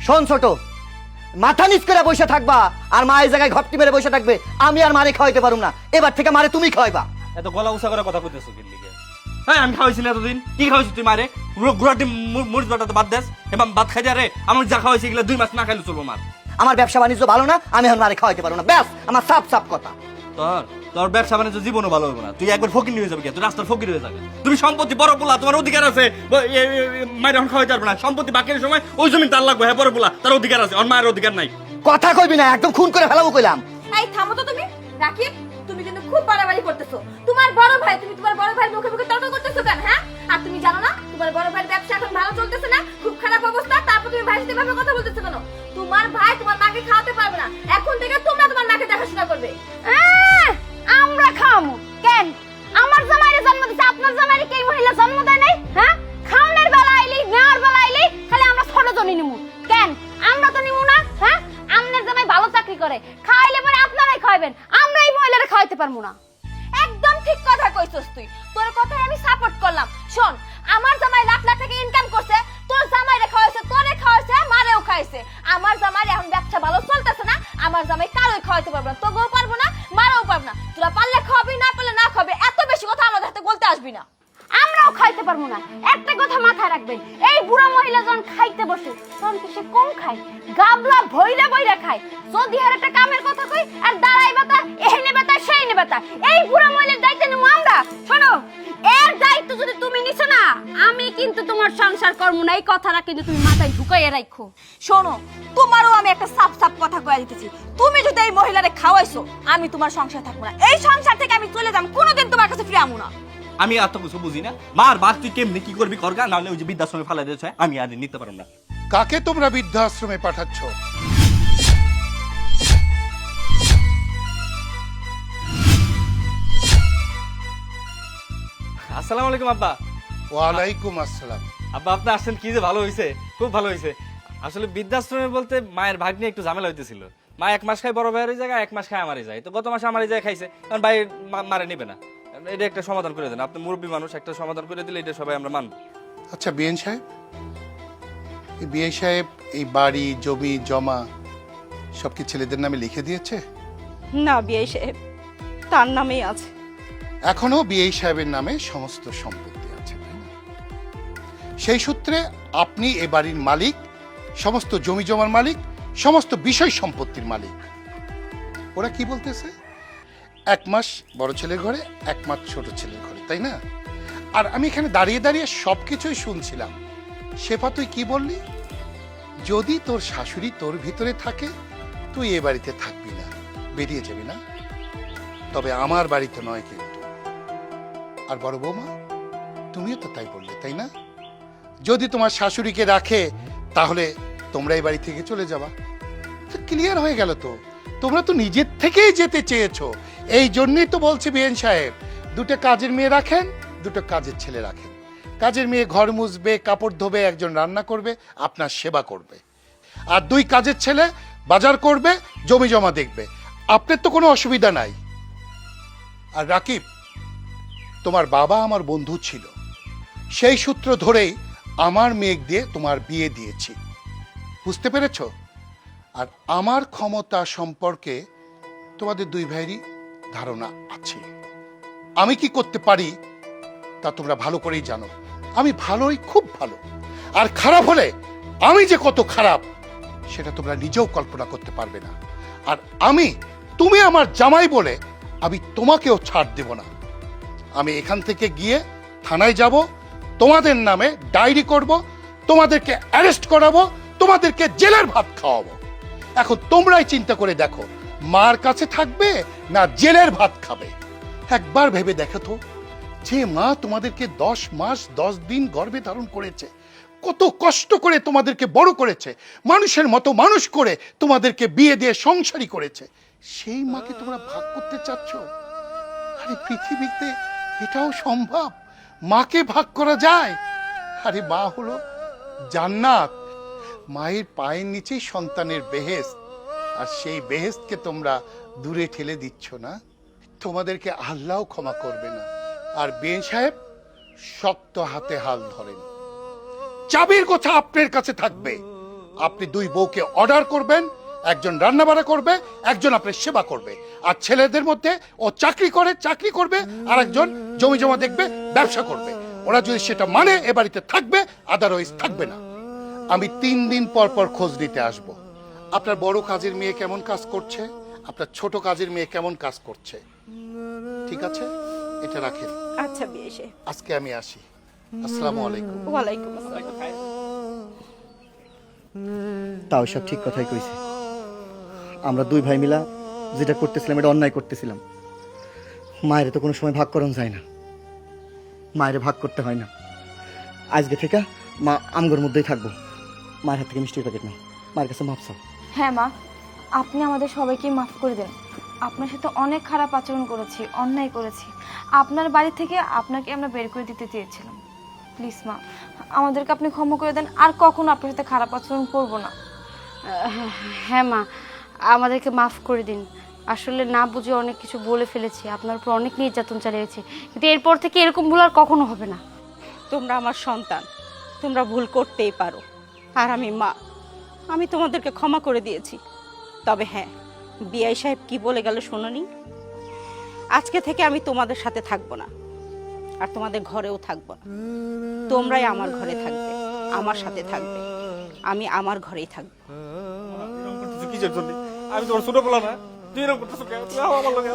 শোন ছোট, মাথা নিচ করে বসে থাকবা আর মায়ের জায়গায় ঘপটি মেরে বসে থাকবে। আমি আর মারে খাওয়াইতে পারুম না, এবার থেকে মারে তুমি খাওয়াইবা। এত গলা উঁচা করে কথা কইতেছো কি লিগে? হ্যাঁ আমি খাওয়াইছি না এতদিন। কি খাওয়াইছি তুই মারে? গুড়াটি মরিচ বাটা তো বাদ দেস, এবার ভাত খাই যা রে। আমার যা খাওয়াইছি এগুলো 2 মাস না খাইলে চলবো মার। আমার ব্যবসা বাণিজ্য ভালো না, আমি এখন মারে খাওয়াইতে পারবো না, ব্যাস আমার সাফ সাফ কথা। তোর ব্যবসা বাণিজ্য জীবনও ভালো হবে না, তুই একবার ফকির হয়ে যাবে। তুই রাস্তার ফকির হয়ে যাবে। তুমি সম্পত্তি বড় পোলা, তোমার অধিকার আছে। মায়ের এখন খাওয়াইতে পারবে না, সম্পত্তি বাকির সময় ওই জমি তার লাগবে। হ্যাঁ বড় পোলা, তার অধিকার আছে, ওর মায়ের অধিকার নাই। কথা কইবি না, একদম খুন করে ফেলাবো কইলাম। এই থামো তো তুমি। রাকিব, তুমি কিন্তু খুব বাড়াবাড়ি করতেছো। তোমার বড় ভাই, তুমি তোমার বড় ভাইয়ের মুখে মুখে তর্ক করতেছো কেন? হ্যাঁ, আর তুমি জানো না তোমার বড় ভাইয়ের ব্যবসা এখন ভালো চলতেছে না, খুব খারাপ অবস্থা। তারপর তুমি ভাইয়ের সাথে এভাবে কথা বলতেছো কেন? তোমার ভাই তোমার মাকে খাওয়াতে পারবে না, এখন থেকে তোমরা তোমার মাকে দেখাশোনা করবে। আমরা খাওয়ামু কেন? আমার জামাইরে জন্ম দিছে, আপনার জামাইরে কি মহিলা জন্ম দেয় নাই? হ্যাঁ, খাওনের বেলা আইলি, নেওয়ার বেলা আইলি খালি আমরা ছোট জমি নিমু কেন? আমরা তো নিমু না। হ্যাঁ, আপনার জামাই ভালো চাকরি করে, খাইলে পরে আপনারাই খাইবেন, আমরা এই মহিলারে খাওয়াইতে পারবো না। একদম ঠিক কথা কইছস তুই, তোর কথায় আমি সাপোর্ট করলাম। শোন, আমার জামাই লাখ লাখ টাকা ইনকাম করছে, তোর জামাইরে খাওয়াইছে, তোরে খাওয়াইছে, মারেও খাইছে। আমার জামাই এখন ব্যবসা ভালো চলতেছে না, আমার জামাই কারোই খাওয়াইতে পারবে না, তোকেও পারবো না, মারাও পারবো না। তোরা পারলে খাওয়াবি, না পারলে না খাবে। এত বেশি কথা আমাদের হাতে বলতে আসবি না। আমরাও খাইতে পারবো না। একটা কথা মাথায় রাখবেন, এই বুড়া মহিলা যখন খাইতে বসে তখন কি সে কম খায়? গাবলা ভইরা ভইরা খায়। যদি আর একটা কামের কথা কই আর দাঁড়াই বাতা, এহেনে বাতা, সেইনে বাতা, এই বুড়া মহিলার দায়িত্ব নেবো আমরা। শোনো, এর দায়িত্ব যদি তুমি নিছো না, আমি কিন্তু তোমার সংসার করবো না। এই কথাটা কিন্তু তুমি মাথায় ঢুকাইয়া রাখো। শোনো, তোমারও আমি একটা সাফ সাফ কথা কয়ে দিতেছি। তুমি যদি এই মহিলারে খাওয়াইছো, আমি তোমার সংসার থাকবো না। এই সংসার থেকে আমি চলে যাম, কোনোদিন তোমার কাছে ফিরে আমু না। আমি এত কিছু বুঝি না। মার বাস তুই কেমনি কি করবি করগা, নাহলে ওই যে বৃদ্ধাশ্রমে ফেলা দিয়েছে, আমি আর নিতে পারবো না। কাকে তোমরা বৃদ্ধাশ্রমে পাঠাচ্ছ? আসসালামু আলাইকুম আব্বা। ওয়ালাইকুম আসসালাম। আব্বা আপনি আসছেন, কি যে ভালো হয়েছে, খুব ভালো হয়েছে। আসলে বৃদ্ধাশ্রমে বলতে মায়ের ভাগ নিয়ে একটু ঝামেলা হইতেছিল। মা 1 মাস খায় বড় ভাইয়ের জায়গায়, 1 মাস খায় আমারই যায়। তো গত মাসে আমারই যায় খাইছে, কারণ ভাই মারে নিবে না। এটা একটা সমাধান করে দেন আপনি, মুরব্বী মানুষ, একটা সমাধান করে দিলে এটা সবাই আমরা মানব। আচ্ছা বিএন সাহেব, এই বিআই সাহেব এই বাড়ি জমি জমা সব কি ছেলেদের নামে লিখে দিয়েছে? না বিআই সাহেব, তার নামেই আছে। এখনো বিআই সাহেবের নামে সমস্ত সম্পত্তি আছে, তাই না? সেই সূত্রে আপনি এ বাড়ির মালিক, সমস্ত জমি জমার মালিক, সমস্ত বিষয় সম্পত্তির মালিক। ওরা কি বলতেছে? 1 মাস বড় ছেলের ঘরে, 1 মাস ছোট ছেলের ঘরে, তাই না? আর আমি এখানে দাঁড়িয়ে দাঁড়িয়ে সবকিছুই শুনছিলাম। শেফা তুই কি বললি? যদি তোর শাশুড়ি তোর ভিতরে থাকে, তুই এ বাড়িতে থাকবি না, বেরিয়ে যাবি না। তবে আমার বাড়িতে নয় কিন্তু। আর বড় বৌমা, তুমিও তো তাই বললে, তাই না? যদি তোমার শাশুড়িকে রাখে, তাহলে তোমরা এই বাড়ি থেকে চলে যাবা। তো ক্লিয়ার হয়ে গেল তো, তোমরা তো নিজের থেকেই যেতে চেয়েছো। এই জন্যই তো বলছে বিএন সাহেব, 2টা কাজের মেয়ে রাখেন, 2টো কাজের ছেলে রাখেন। কাজের মেয়ে ঘর মুছবে, কাপড় ধোবে, একজন রান্না করবে, আপনার সেবা করবে। আর 2 কাজের ছেলে বাজার করবে, জমি জমা দেখবে। আপনার তো কোনো অসুবিধা নাই। আর রাকিব, তোমার বাবা আমার বন্ধু ছিল, সেই সূত্র ধরেই আমার মেয়ে দিয়ে তোমার বিয়ে দিয়েছি, বুঝতে পেরেছ? আর আমার ক্ষমতা সম্পর্কে তোমাদের 2 ভাইয়েরই ধারণা আছে। আমি কি করতে পারি তা তোমরা ভালো করেই জানো। আমি ভালোই, খুব ভালো। আর খারাপ হলে আমি যে কত খারাপ সেটা তোমরা নিজেও কল্পনা করতে পারবে না। আর তুমি আমার জামাই বলে আমি তোমাকেও ছাড় দেব না। আমি এখান থেকে গিয়ে থানায় যাব, তোমাদের নামে ডায়েরি করব, তোমাদেরকে অ্যারেস্ট করাবো, তোমাদেরকে জেলের ভাত খাওয়াবো। এখন তোমরাই চিন্তা করে দেখো, মার কাছে থাকবে না জেলের ভাত খাবে। একবার ভেবে দেখো তো, যে মা তোমাদেরকে 10 মাস 10 দিন গর্ভে ধারণ করেছে, কত কষ্ট করে তোমাদেরকে বড় করেছে, মানুষের মতো মানুষ করে তোমাদেরকে বিয়ে দিয়ে সংসারী করেছে, সেই মাকে তোমরা ভাগ করতে চাচ্ছ? আরে পৃথিবীতে এটাও সম্ভব? মাকে ভাগ করা যায়? আরে মা হলো জান্নাত, মায়ের পায়ের নিচেই সন্তানের বেহেশত। আর সেই বেহেশতকে তোমরা দূরে ঠেলে দিচ্ছ না। তোমাদেরকে আল্লাহও ক্ষমা করবে না। আর বিএন সাহেব, শক্ত হাতে হাল ধরেন, চাবির কথা আপনার কাছে থাকবে। আপনি দুই বউকে অর্ডার করবেন, একজন রান্নাবাড়া করবে, একজন আপনার সেবা করবে। আর ছেলেদের মধ্যে ও চাকরি করবে, আর একজন জমি জমা দেখবে, ব্যবসা করবে। ওরা যদি সেটা মানে এ বাড়িতে থাকবে, আদারওয়াইজ থাকবে না। আমি 3 দিন পর পর খোঁজ নিতে আসব। আপনার বড় কাজের মেয়ে কেমন কাজ করছে, আপনার ছোট কাজের মেয়ে কেমন কাজ করছে। ঠিক আছে, এটা রাখেন। আচ্ছা বিয়ে সাহেব। আজকে আমি আসি। আসসালামু আলাইকুম। ওয়ালাইকুম আসসালাম। তাও সব ঠিক কথাই কইছে। আমরা দুই ভাই মিলা যেটা করতেছিলাম এটা অন্যায় করতেছিলাম। মায়ের তো কোনো সময় ভাগ করণ যায় না, মায়ের ভাগ করতে হয় না। আজকে থেকে মা আমগোর মধ্যেই থাকবো। মায়ের হাত থেকে মিষ্টির প্যাকেট নাও, মায়ের কাছে মাপ চাও। হ্যাঁ মা, আপনি আমাদের সবাইকে মাফ করে দেন। আপনার সাথে অনেক খারাপ আচরণ করেছি, অন্যায় করেছি। আপনার বাড়ি থেকে আপনাকে আমরা বের করে দিতে চেয়েছিলাম। প্লিজ মা, আমাদেরকে আপনি ক্ষমা করে দেন, আর কখনো আপনার সাথে খারাপ আচরণ করবো না। হ্যাঁ মা, আমাদেরকে মাফ করে দিন। আসলে না বুঝে অনেক কিছু বলে ফেলেছি, আপনার উপর অনেক নির্যাতন চালিয়েছি, কিন্তু এরপর থেকে এরকম ভুল আর কখনো হবে না। তোমরা আমার সন্তান, তোমরা ভুল করতেই পারো। আর আমি মা, আমি তোমাদেরকে ক্ষমা করে দিয়েছি। তবে হ্যাঁ, বিআই সাহেব কি বলে গেল শোনোনি? আজকে থেকে আমি তোমাদের সাথে থাকবো না, আর তোমাদের ঘরেও থাকবো না। তোমরাই আমার ঘরে থাকবে, আমার সাথে থাকবে। আমি আমার ঘরেই থাকবো। কিসের জন্য? আমি তোমার ছোট বলা না, তুই এরকম করতেছো কেন? তুই আমার লগে